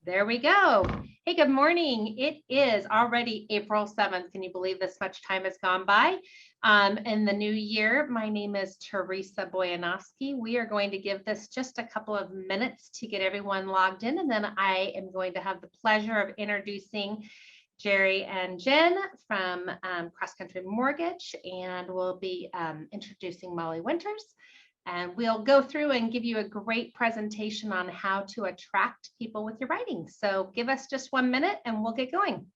There we go. Hey, good morning. It is already April 7th. Can you believe this much time has gone by? In the new year, my name is Teresa Boyanowski. We are going to give this just a couple of minutes to get everyone logged in, and then I am going to have the pleasure of introducing Jerry and Jen from Cross Country Mortgage, and we'll be introducing Molly Winters. And we'll go through and give you a great presentation on how to attract people with your writing. So give us just 1 minute and we'll get going.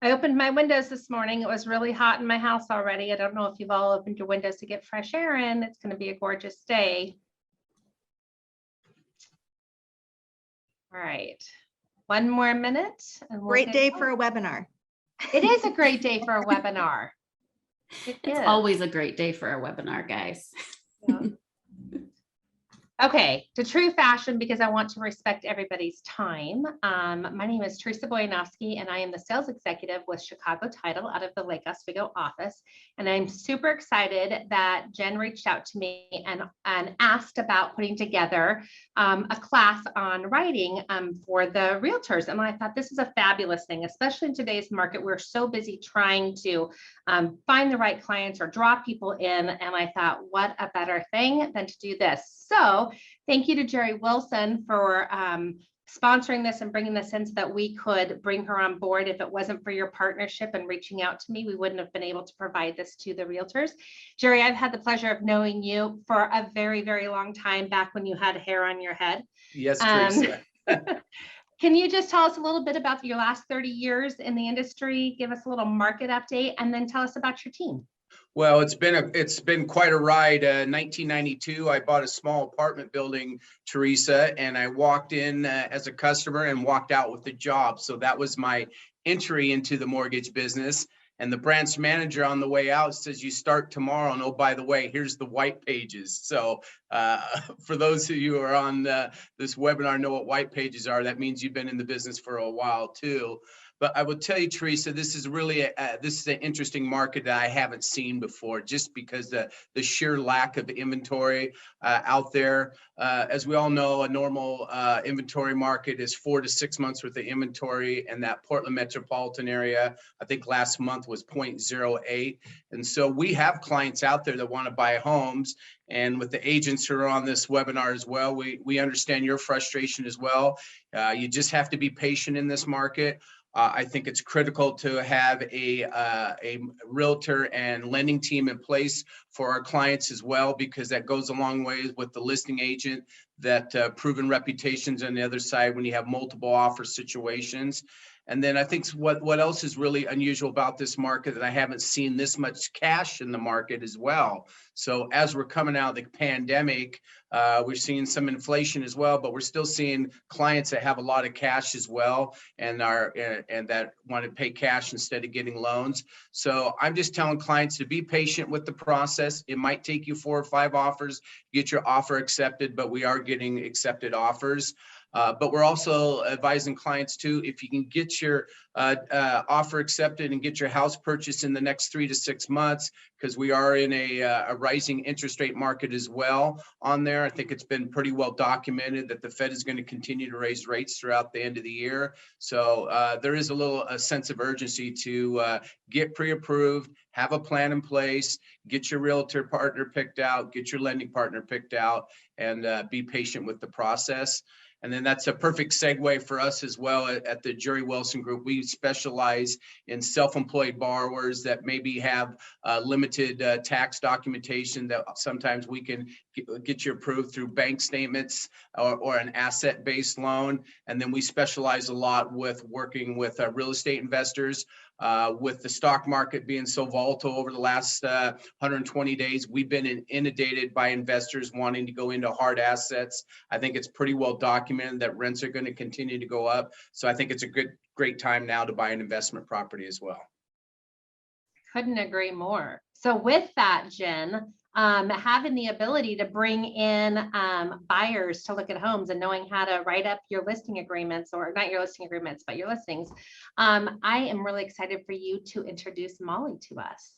I opened my windows this morning. It was really hot in my house already. I don't know if you've all opened your windows to get fresh air in. It's going to be a gorgeous day. All right, 1 more minute. And we'll Great day for a webinar. It is a great day for a webinar. It's always a great day for a webinar, guys. Yeah. Okay, to true fashion, because I want to respect everybody's time. My name is Teresa Boyanowski, and I am the sales executive with Chicago Title out of the Lake Oswego office. And I'm super excited that Jen reached out to me and asked about putting together a class on writing for the realtors. And I thought this is a fabulous thing, especially in today's market. We're so busy trying to find the right clients or draw people in. And I thought, what a better thing than to do this. So thank you to Jerry Wilson for sponsoring this and bringing this in so that we could bring her on board. If it wasn't for your partnership and reaching out to me, we wouldn't have been able to provide this to the realtors. Jerry, I've had the pleasure of knowing you for a very, very long time, back when you had hair on your head. Yes, Teresa. Can you just tell us a little bit about your last 30 years in the industry, give us a little market update, and then tell us about your team? Well, it's been quite a ride. 1992, I bought a small apartment building, Teresa, and I walked in as a customer and walked out with the job. So that was my entry into the mortgage business. And the branch manager on the way out says, "You start tomorrow. And oh, by the way, here's the white pages." So for those of you who are on this webinar know what white pages are, that means you've been in the business for a while too. But I will tell you, Teresa, this is really this is an interesting market that I haven't seen before, just because the sheer lack of inventory out there. As we all know, a normal inventory market is 4 to 6 months worth of inventory, and that Portland metropolitan area, I think last month was 0.08. And so we have clients out there that want to buy homes. And with the agents who are on this webinar as well, we understand your frustration as well. You just have to be patient in this market. I think it's critical to have a realtor and lending team in place for our clients as well, because that goes a long way with the listing agent, that proven reputations on the other side when you have multiple offer situations. And then I think what else is really unusual about this market, that I haven't seen this much cash in the market as well. So as we're coming out of the pandemic, we're seeing some inflation as well, but we're still seeing clients that have a lot of cash as well, and that want to pay cash instead of getting loans. So I'm just telling clients to be patient with the process. It might take you 4 or 5 offers to get your offer accepted, but we are getting accepted offers. But we're also advising clients too, if you can get your offer accepted and get your house purchased in the next 3 to 6 months, because we are in a rising interest rate market as well on there. I think it's been pretty well documented that the Fed is going to continue to raise rates throughout the end of the year. So there is a sense of urgency to get pre-approved, have a plan in place, get your realtor partner picked out, get your lending partner picked out, and be patient with the process. And then that's a perfect segue for us as well at the Jerry Wilson Group. We specialize in self-employed borrowers that maybe have limited tax documentation, that sometimes we can get you approved through bank statements or an asset-based loan. And then we specialize a lot with working with real estate investors. With the stock market being so volatile over the last 120 days, we've been inundated by investors wanting to go into hard assets. I think it's pretty well documented that rents are going to continue to go up. So I think it's a great time now to buy an investment property as well. Couldn't agree more. So with that, Jen, having the ability to bring in buyers to look at homes and knowing how to write up your listing agreements, or not your listing agreements, but your listings. I am really excited for you to introduce Molly to us.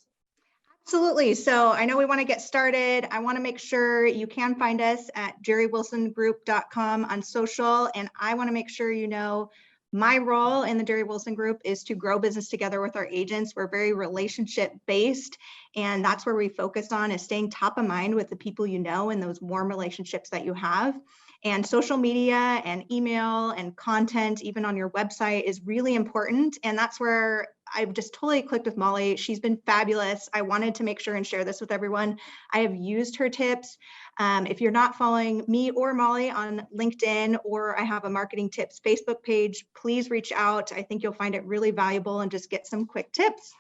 Absolutely. So I know we want to get started. I want to make sure you can find us at jerrywilsongroup.com on social. And I want to make sure you know my role in the Jerry Wilson Group is to grow business together with our agents. We're very relationship based, and that's where we focus on is staying top of mind with the people you know and those warm relationships that you have. And social media and email and content, even on your website, is really important. And that's where I've just totally clicked with Molly. She's been fabulous. I wanted to make sure and share this with everyone. I have used her tips. If you're not following me or Molly on LinkedIn, or I have a marketing tips Facebook page, please reach out. I think you'll find it really valuable and just get some quick tips.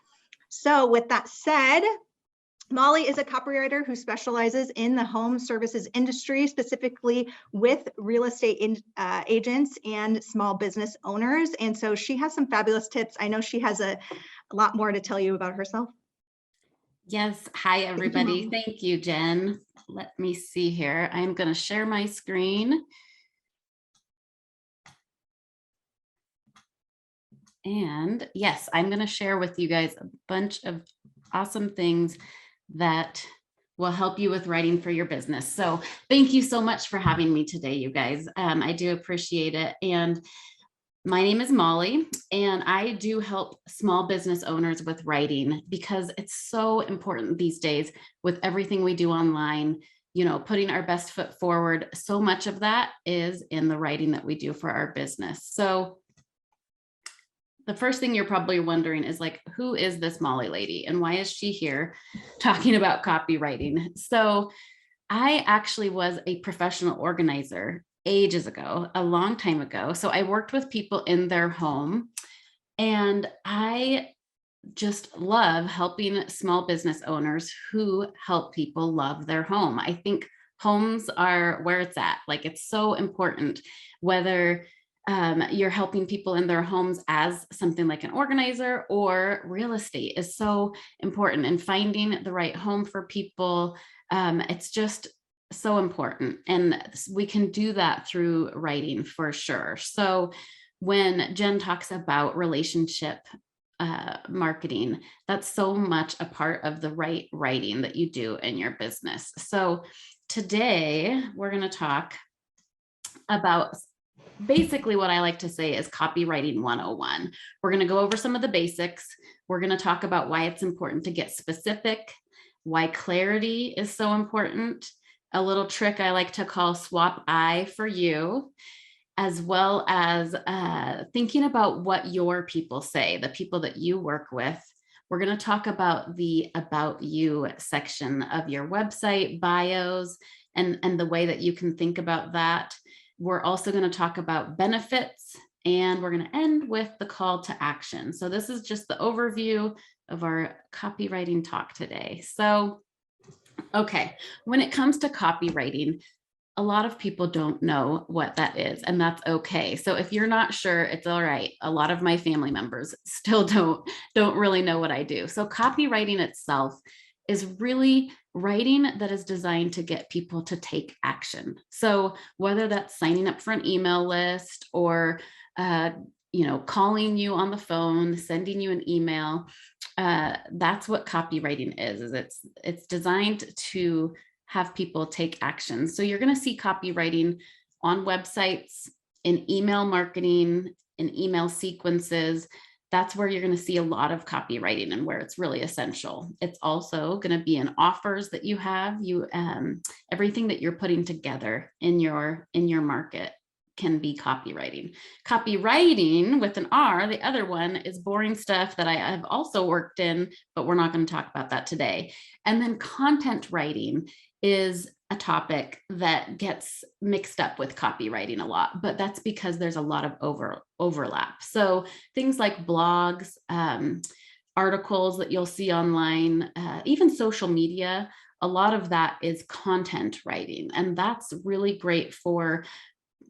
So with that said, Molly is a copywriter who specializes in the home services industry, specifically with real estate agents and small business owners. And so she has some fabulous tips. I know she has a lot more to tell you about herself. Yes. Hi, everybody. Thank you, Jen. Let me see here. I'm going to share my screen. And yes, I'm going to share with you guys a bunch of awesome things that will help you with writing for your business. So thank you so much for having me today, you guys. I do appreciate it. And my name is Molly, and I do help small business owners with writing because it's so important these days with everything we do online, you know, putting our best foot forward. So much of that is in the writing that we do for our business. So the first thing you're probably wondering is like, who is this Molly lady and why is she here talking about copywriting? So I actually was a professional organizer ages ago, a long time ago. So I worked with people in their home, and I just love helping small business owners who help people love their home. I think homes are where it's at. Like, it's so important, whether you're helping people in their homes as something like an organizer, or real estate is so important, and finding the right home for people. It's just so important. And we can do that through writing for sure. So when Jen talks about relationship marketing, that's so much a part of the right writing that you do in your business. So today we're going to talk about basically what I like to say is copywriting 101. We're going to go over some of the basics. We're going to talk about why it's important to get specific, why clarity is so important, a little trick I like to call swap I for you, as well as thinking about what your people say, the people that you work with. We're going to talk about the About You section of your website, bios, and the way that you can think about that. We're also going to talk about benefits, and we're going to end with the call to action. So this is just the overview of our copywriting talk today. So, okay, when it comes to copywriting, a lot of people don't know what that is, and that's okay. So if you're not sure, it's all right. A lot of my family members still don't really know what I do. So copywriting itself is really writing that is designed to get people to take action. So whether that's signing up for an email list, or calling you on the phone, sending you an email, that's what copywriting is it's designed to have people take action. So you're going to see copywriting on websites, in email marketing, in email sequences. That's where you're going to see a lot of copywriting and where it's really essential. It's also going to be in offers that you have. Everything that you're putting together in your market can be copywriting. Copywriting with an R, the other one, is boring stuff that I have also worked in, but we're not going to talk about that today. And then content writing is a topic that gets mixed up with copywriting a lot, but that's because there's a lot of overlap. So things like blogs, articles that you'll see online, even social media, a lot of that is content writing. And that's really great for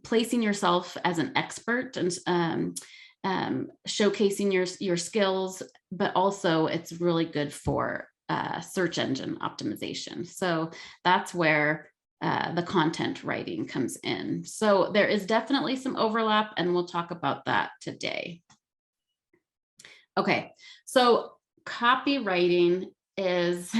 placing yourself as an expert and showcasing your skills, but also it's really good for search engine optimization. So that's where the content writing comes in. So there is definitely some overlap, and we'll talk about that today. Okay, so copywriting is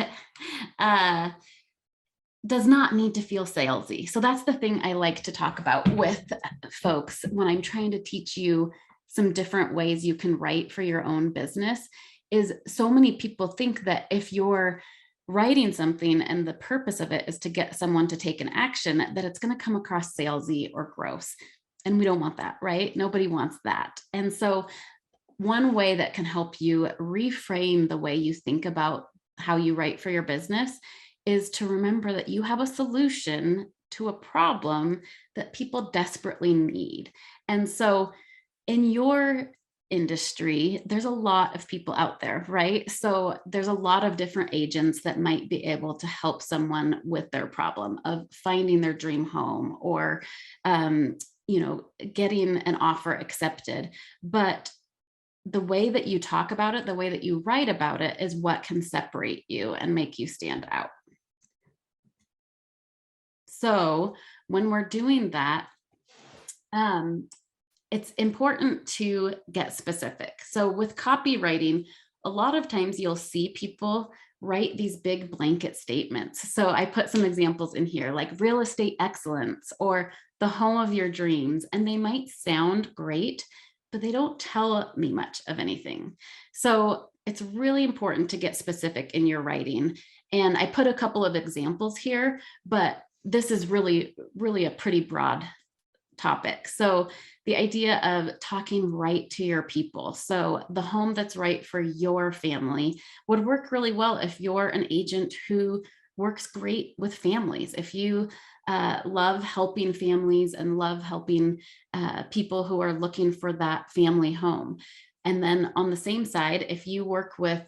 does not need to feel salesy. So that's the thing I like to talk about with folks when I'm trying to teach you some different ways you can write for your own business. Is so many people think that if you're writing something and the purpose of it is to get someone to take an action, that it's going to come across salesy or gross. And we don't want that, right? Nobody wants that. And so one way that can help you reframe the way you think about how you write for your business is to remember that you have a solution to a problem that people desperately need. And so in your industry, there's a lot of people out there, right? So there's a lot of different agents that might be able to help someone with their problem of finding their dream home or, getting an offer accepted. But the way that you talk about it, the way that you write about it is what can separate you and make you stand out. So when we're doing that, it's important to get specific. So with copywriting, a lot of times you'll see people write these big blanket statements. So I put some examples in here, like real estate excellence or the home of your dreams, and they might sound great, but they don't tell me much of anything. So it's really important to get specific in your writing. And I put a couple of examples here, but this is really, really a pretty broad topic. So the idea of talking right to your people. So the home that's right for your family would work really well if you're an agent who works great with families. If you love helping families and love helping people who are looking for that family home. And then on the same side, if you work with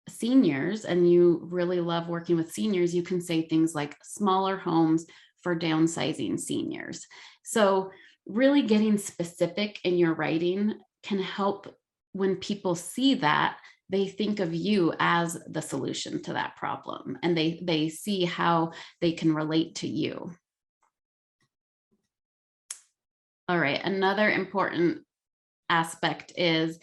seniors and you really love working with seniors, you can say things like smaller homes for downsizing seniors. So really getting specific in your writing can help. When people see that, they think of you as the solution to that problem, and they see how they can relate to you. All right, another important aspect is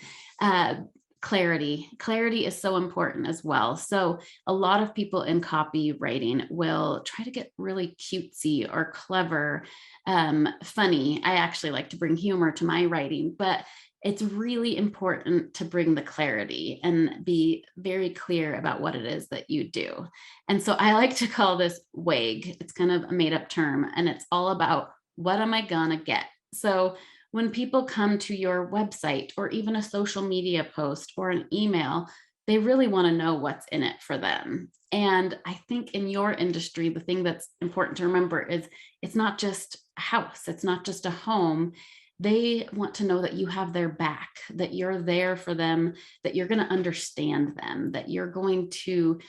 clarity. Clarity is so important as well. So a lot of people in copywriting will try to get really cutesy or clever, funny. I actually like to bring humor to my writing, but it's really important to bring the clarity and be very clear about what it is that you do. And so I like to call this WAG. It's kind of a made up term, and it's all about what am I gonna get? So when people come to your website or even a social media post or an email, they really want to know what's in it for them. And I think in your industry, the thing that's important to remember is it's not just a house, it's not just a home. They want to know that you have their back, that you're there for them, that you're going to understand them, that you're going to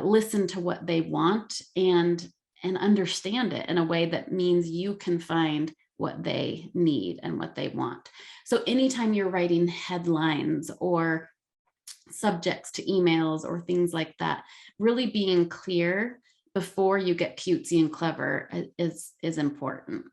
listen to what they want and understand it in a way that means you can find what they need and what they want. So anytime you're writing headlines or subjects to emails or things like that, really being clear before you get cutesy and clever is important.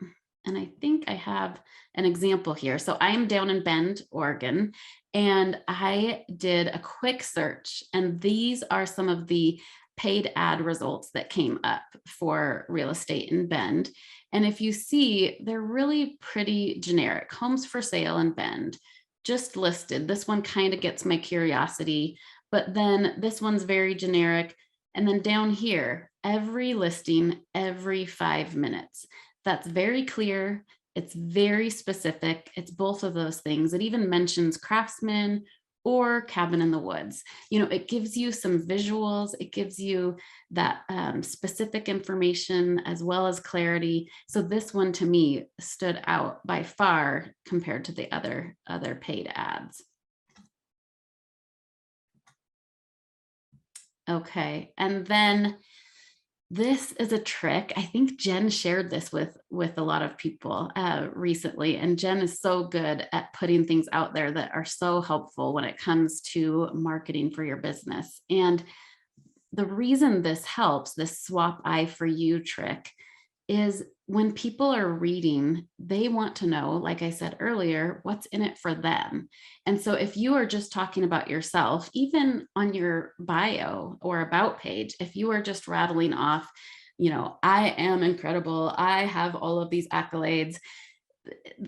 And I think I have an example here. So I am down in Bend, Oregon, and I did a quick search, and these are some of the paid ad results that came up for real estate in Bend. And if you see, they're really pretty generic. Homes for sale in Bend, just listed. This one kind of gets my curiosity, but then this one's very generic. And then down here, every listing, every 5 minutes. That's very clear. It's very specific. It's both of those things. It even mentions craftsman or cabin in the woods. It gives you some visuals. It gives you that specific information as well as clarity. So this one to me stood out by far compared to the other paid ads. Okay, and then this is a trick. I think Jen shared this with a lot of people recently, and Jen is so good at putting things out there that are so helpful when it comes to marketing for your business. And the reason this helps, this swap I for you trick, is when people are reading, they want to know, like I said earlier, what's in it for them. And so if you are just talking about yourself, even on your bio or about page, if you are just rattling off, I am incredible, I have all of these accolades,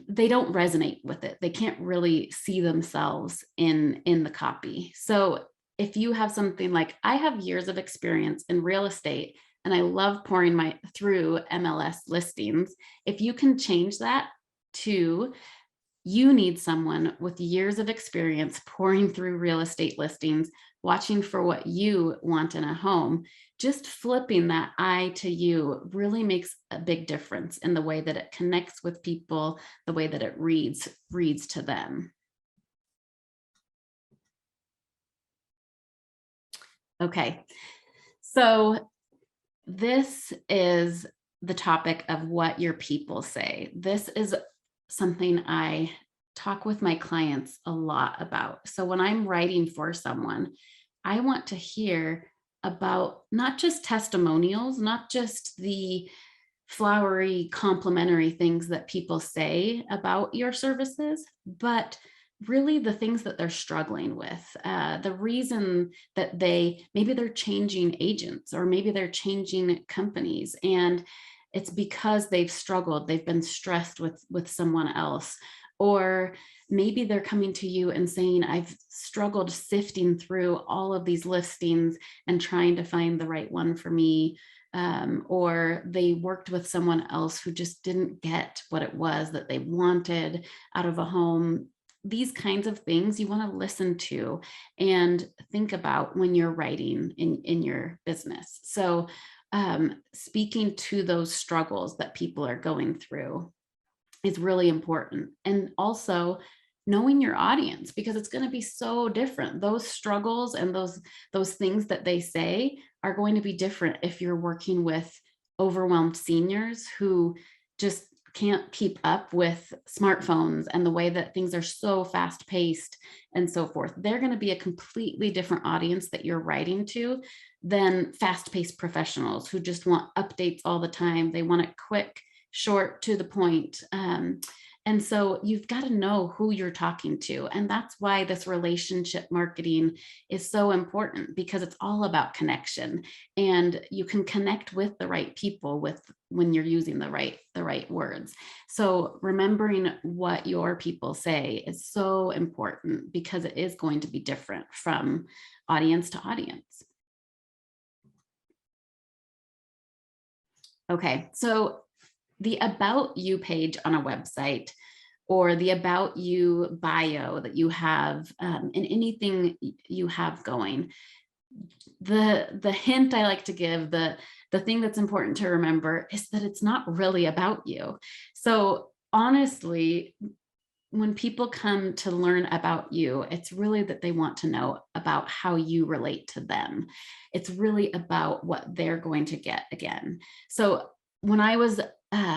they don't resonate with it. They can't really see themselves in the copy. So if you have something like, I have years of experience in real estate and I love pouring through MLS listings, if you can change that to, you need someone with years of experience pouring through real estate listings, watching for what you want in a home, just flipping that I to you really makes a big difference in the way that it connects with people, the way that it reads to them. Okay, so this is the topic of what your people say. This is something I talk with my clients a lot about. So when I'm writing for someone, I want to hear about not just testimonials, not just the flowery, complimentary things that people say about your services, but really the things that they're struggling with, the reason that maybe they're changing agents or maybe they're changing companies, and it's because they've struggled, they've been stressed with someone else, or maybe they're coming to you and saying, I've struggled sifting through all of these listings and trying to find the right one for me. Or they worked with someone else who just didn't get what it was that they wanted out of a home. These kinds of things you want to listen to and think about when you're writing in your business. So speaking to those struggles that people are going through is really important. And also knowing your audience, because it's going to be so different. Those struggles and those things that they say are going to be different if you're working with overwhelmed seniors who just can't keep up with smartphones and the way that things are so fast paced and so forth. They're going to be a completely different audience that you're writing to than fast paced professionals who just want updates all the time. They want it quick, short, to the point. And so you've got to know who you're talking to. And that's why this relationship marketing is so important, because it's all about connection, and you can connect with the right people when you're using the right words. So remembering what your people say is so important, because it is going to be different from audience to audience. Okay, so the About You page on a website, or the About You bio that you have in anything you have going, the hint I like to give, the thing that's important to remember is that it's not really about you. So honestly, when people come to learn about you, it's really that they want to know about how you relate to them. It's really about what they're going to get again. So when I was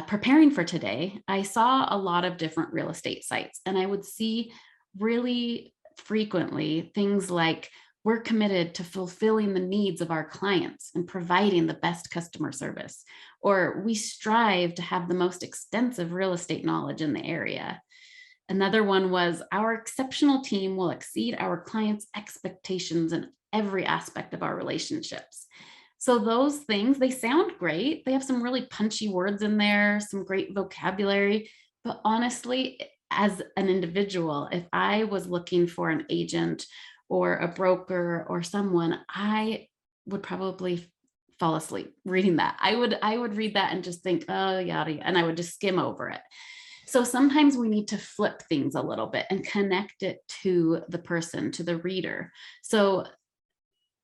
preparing for today, I saw a lot of different real estate sites, and I would see really frequently things like, we're committed to fulfilling the needs of our clients and providing the best customer service, or we strive to have the most extensive real estate knowledge in the area. Another one was, our exceptional team will exceed our clients' expectations in every aspect of our relationships. So those things, they sound great. They have some really punchy words in there, some great vocabulary. But honestly, as an individual, if I was looking for an agent or a broker or someone, I would probably fall asleep reading that. I would read that and just think, oh, yada, and I would just skim over it. So sometimes we need to flip things a little bit and connect it to the person, to the reader. So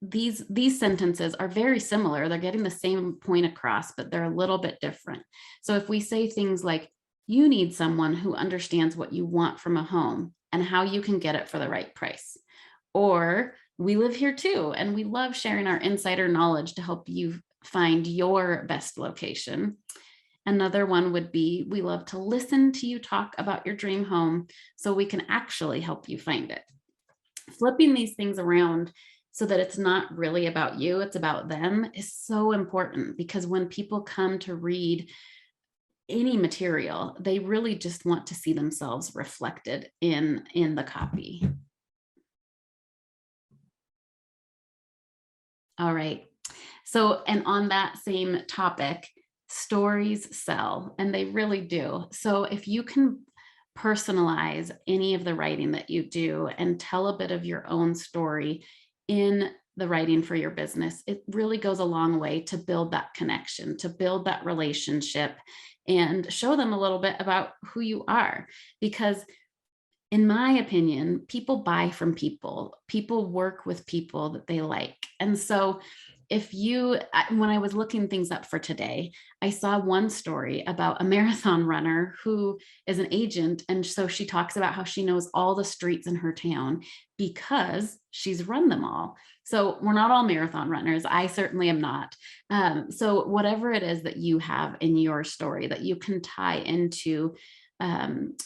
these sentences are very similar. They're getting the same point across, but they're a little bit different. So if we say things like, you need someone who understands what you want from a home and how you can get it for the right price. Or, we live here too, and we love sharing our insider knowledge to help you find your best location. Another one would be, we love to listen to you talk about your dream home so we can actually help you find it. Flipping these things around so that it's not really about you, it's about them, is so important, because when people come to read any material, they really just want to see themselves reflected in the copy. All right. So, and on that same topic, stories sell, and they really do. So if you can personalize any of the writing that you do and tell a bit of your own story in the writing for your business, it really goes a long way to build that connection, to build that relationship, and show them a little bit about who you are. Because in my opinion, people buy from people, people work with people that they like. And so if you, when I was looking things up for today, I saw one story about a marathon runner who is an agent. And so she talks about how she knows all the streets in her town because she's run them all. So we're not all marathon runners. I certainly am not. So whatever it is that you have in your story that you can tie into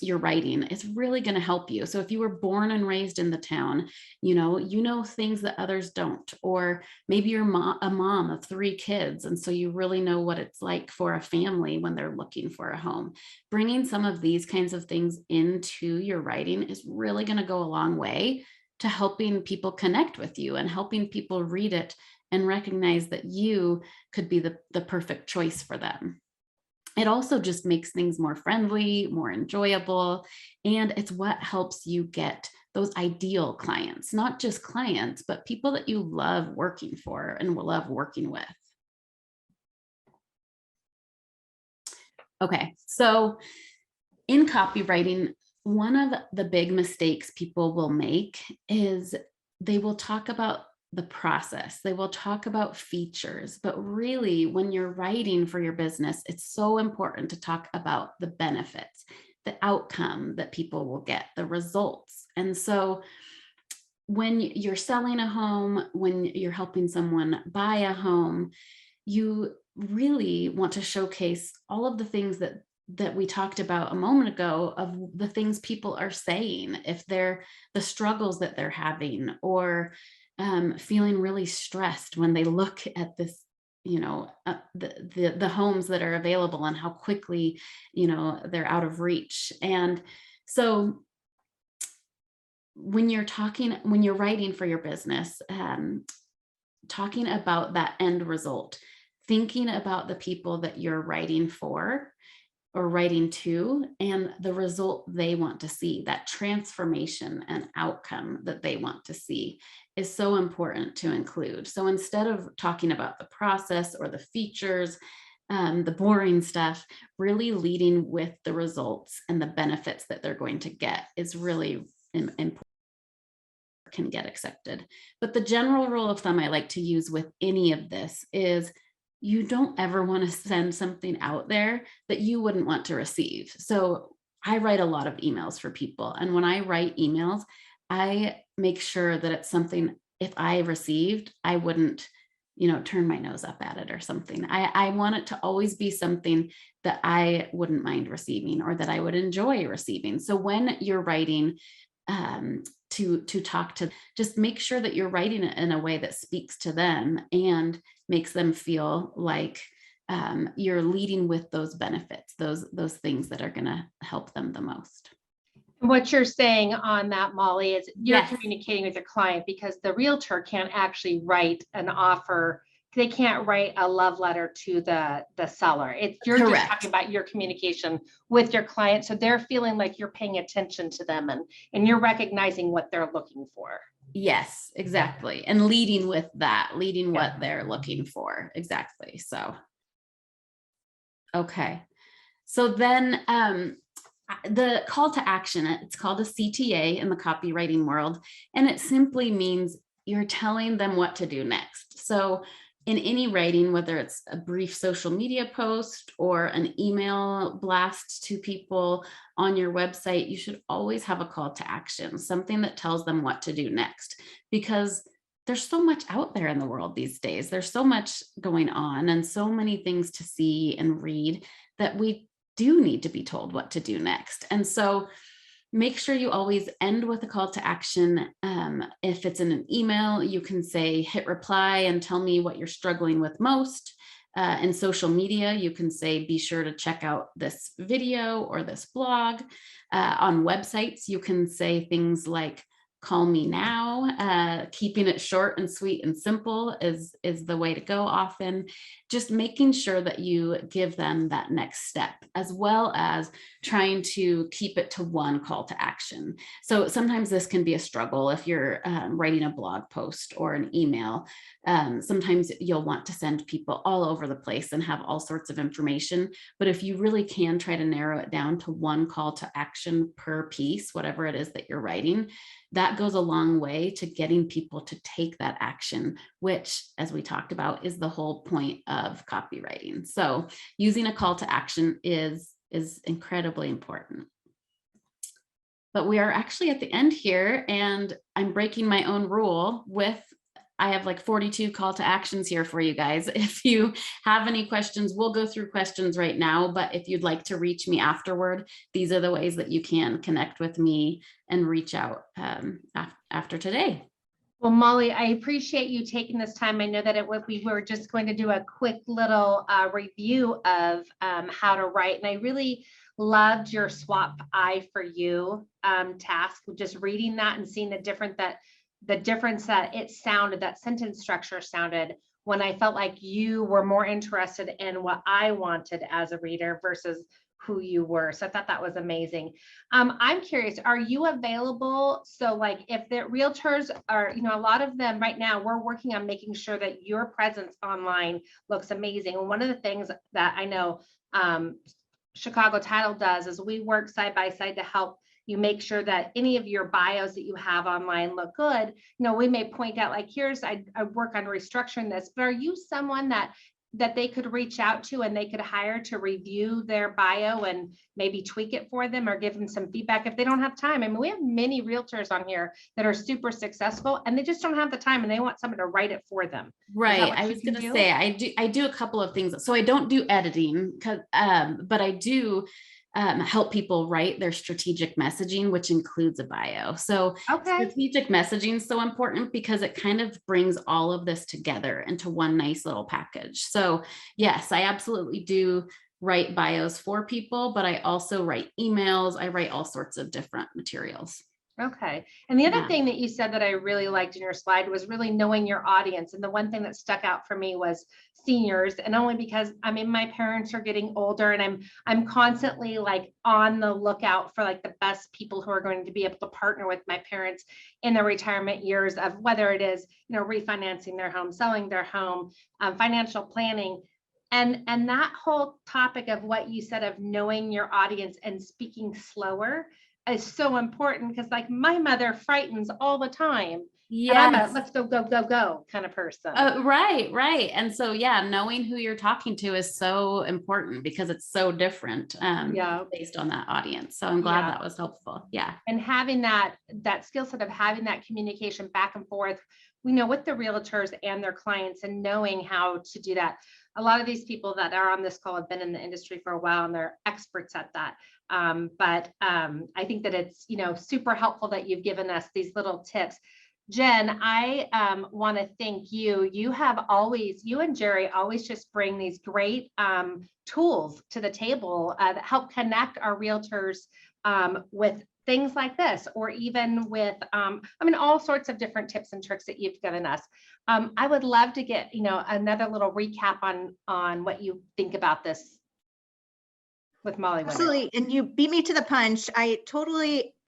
your writing, it's really going to help you. So if you were born and raised in the town, you know things that others don't, or maybe you're a mom of 3 kids. And so you really know what it's like for a family when they're looking for a home. Bringing some of these kinds of things into your writing is really going to go a long way to helping people connect with you and helping people read it and recognize that you could be the perfect choice for them. It also just makes things more friendly, more enjoyable, and it's what helps you get those ideal clients, not just clients, but people that you love working for and will love working with. Okay, so in copywriting, one of the big mistakes people will make is they will talk about the process. They will talk about features, but really when you're writing for your business, it's so important to talk about the benefits, the outcome that people will get, the results. And so when you're selling a home, when you're helping someone buy a home, you really want to showcase all of the things that we talked about a moment ago, of the things people are saying, if they're the struggles that they're having, or feeling really stressed when they look at this, the homes that are available and how quickly, they're out of reach. And so when you're writing for your business, talking about that end result, thinking about the people that you're writing for or writing to, and the result they want to see, that transformation and outcome that they want to see, is so important to include. So instead of talking about the process or the features, the boring stuff, really leading with the results and the benefits that they're going to get is really important, can get accepted. But the general rule of thumb I like to use with any of this is, you don't ever want to send something out there that you wouldn't want to receive. So I write a lot of emails for people. And when I write emails, I make sure that it's something, if I received, I wouldn't, turn my nose up at it or something. I want it to always be something that I wouldn't mind receiving or that I would enjoy receiving. So when you're writing, to talk to, just make sure that you're writing it in a way that speaks to them and makes them feel like you're leading with those benefits, those things that are going to help them the most. What you're saying on that, Molly, is you're Yes. communicating with your client, because the realtor can't actually write an offer. They can't write a love letter to the seller. You're Correct. just talking about your communication with your client. So they're feeling like you're paying attention to them and you're recognizing what they're looking for. Yes, exactly. And leading with that, what they're looking for. Exactly. So, okay. So then the call to action, it's called a CTA in the copywriting world. And it simply means you're telling them what to do next. So in any writing, whether it's a brief social media post or an email blast to people on your website, you should always have a call to action, something that tells them what to do next, because there's so much out there in the world these days. There's so much going on and so many things to see and read that we do need to be told what to do next. And so make sure you always end with a call to action. If it's in an email, you can say, hit reply and tell me what you're struggling with most. In social media, you can say, be sure to check out this video or this blog. On websites, you can say things like, call me now. Keeping it short and sweet and simple is the way to go often. Just making sure that you give them that next step, as well as trying to keep it to one call to action. So sometimes this can be a struggle if you're writing a blog post or an email. Sometimes you'll want to send people all over the place and have all sorts of information. But if you really can try to narrow it down to one call to action per piece, whatever it is that you're writing, that goes a long way to getting people to take that action, which, as we talked about, is the whole point of copywriting. So using a call to action is incredibly important. But we are actually at the end here, and I'm breaking my own rule with, I have like 42 call to actions here for you guys. If you have any questions, we'll go through questions right now, but if you'd like to reach me afterward, these are the ways that you can connect with me and reach out after today. Well, Molly, I appreciate you taking this time. I know that we were just going to do a quick little review of how to write, and I really loved your swap I for you task. Just reading that and seeing the difference that it sounded, that sentence structure sounded, when I felt like you were more interested in what I wanted as a reader versus who you were. So I thought that was amazing. I'm curious, are you available? So like if the realtors are, a lot of them right now, we're working on making sure that your presence online looks amazing. And one of the things that I know Chicago Title does is we work side by side to help you make sure that any of your bios that you have online look good. We may point out like, I work on restructuring this, but are you someone that they could reach out to and they could hire to review their bio and maybe tweak it for them or give them some feedback if they don't have time? I mean, we have many realtors on here that are super successful and they just don't have the time and they want someone to write it for them. Right. I was going to say, I do a couple of things. So I don't do editing, but I do help people write their strategic messaging, which includes a bio. So strategic messaging is so important because it kind of brings all of this together into one nice little package. So yes, I absolutely do write bios for people, but I also write emails. I write all sorts of different materials. Okay. And the other thing that you said that I really liked in your slide was really knowing your audience. And the one thing that stuck out for me was seniors, and only because my parents are getting older and I'm constantly like on the lookout for like the best people who are going to be able to partner with my parents in their retirement years, of whether it is, refinancing their home, selling their home, financial planning. And that whole topic of what you said of knowing your audience and speaking slower is so important, because like my mother frightens all the time. Yeah, I'm a let's go kind of person. Right. And so knowing who you're talking to is so important because it's so different based on that audience. So I'm glad that was helpful. Yeah. And having that skill set of having that communication back and forth, with the realtors and their clients, and knowing how to do that. A lot of these people that are on this call have been in the industry for a while and they're experts at that. But I think that it's, super helpful that you've given us these little tips. Jen, I want to thank you. You and Jerry always just bring these great tools to the table that help connect our realtors with things like this, or even with, all sorts of different tips and tricks that you've given us. I would love to get, another little recap on what you think about this with Molly. Absolutely. And you beat me to the punch.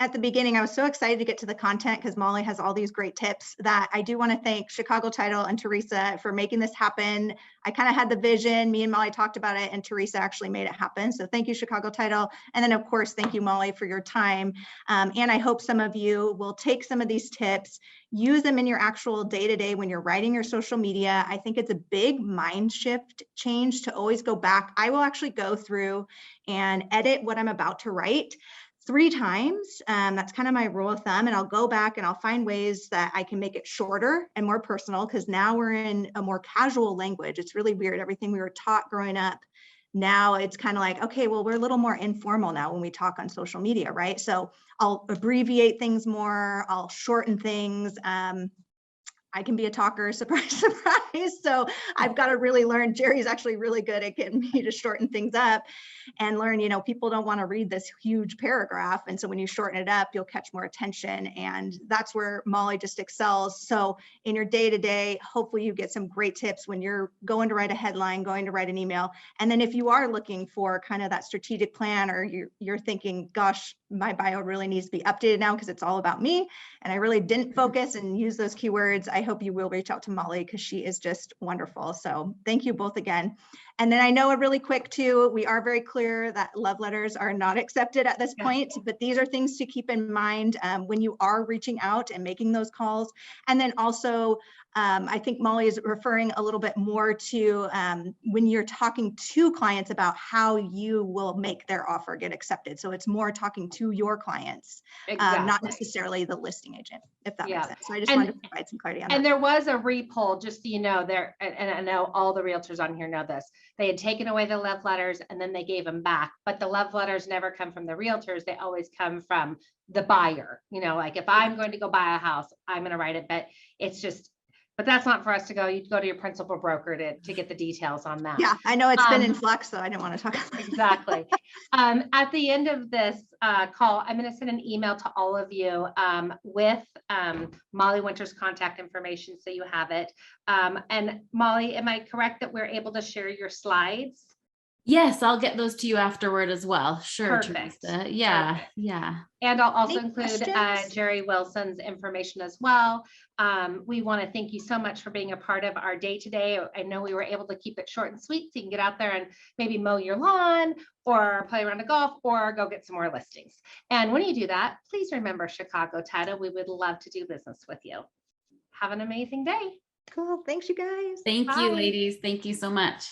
At the beginning, I was so excited to get to the content because Molly has all these great tips that I do want to thank Chicago Title and Teresa for making this happen. I kind of had the vision, me and Molly talked about it, and Teresa actually made it happen. So thank you, Chicago Title. And then of course, thank you, Molly, for your time. And I hope some of you will take some of these tips, use them in your actual day-to-day when you're writing your social media. I think it's a big mind shift change to always go back. I will actually go through and edit what I'm about to write 3 times. That's kind of my rule of thumb. And I'll go back and I'll find ways that I can make it shorter and more personal, because now we're in a more casual language. It's really weird. Everything we were taught growing up now it's kind of like, okay, well, we're a little more informal now when we talk on social media, right? So I'll abbreviate things more, I'll shorten things. I can be a talker, surprise, surprise. So I've got to really learn. Jerry's actually really good at getting me to shorten things up and learn, you know, people don't want to read this huge paragraph. And so when you shorten it up, you'll catch more attention. And that's where Molly just excels. So in your day-to-day, hopefully you get some great tips when you're going to write a headline, going to write an email. And then if you are looking for kind of that strategic plan, or you're thinking, gosh, my bio really needs to be updated now because it's all about me, and I really didn't focus and use those keywords, I hope you will reach out to Molly because she is just wonderful. So thank you both again. And then I know really quick too, we are very clear that love letters are not accepted at this point, but these are things to keep in mind when you are reaching out and making those calls. And then also, I think Molly is referring a little bit more to when you're talking to clients about how you will make their offer get accepted. So it's more talking to your clients, not necessarily the listing agent, if that makes sense. So I just wanted to provide some clarity on that. And there was a repoll, just so you know, there, and I know all the realtors on here know this. They had taken away the love letters and then they gave them back, but the love letters never come from the realtors. They always come from the buyer. You know, like if I'm going to go buy a house, I'm going to write it, but it's just, but that's not for us to go. You go to your principal broker to get the details on that. Yeah, I know it's been in flux, so I didn't want to talk about that. Exactly. At the end of this call, I'm going to send an email to all of you with Molly Winter's contact information so you have it. And Molly, am I correct that we're able to share your slides? Yes, I'll get those to you afterward as well. Sure, Perfect. Teresa. Yeah, Perfect. yeah. And I'll also Any include questions? Jerry Wilson's information as well. We want to thank you so much for being a part of our day today. I know we were able to keep it short and sweet, so you can get out there and maybe mow your lawn or play around a golf or go get some more listings. And when you do that, please remember Chicago Title. We would love to do business with you. Have an amazing day. Cool. Thanks, you guys. Thank you, Bye. ladies. Thank you so much.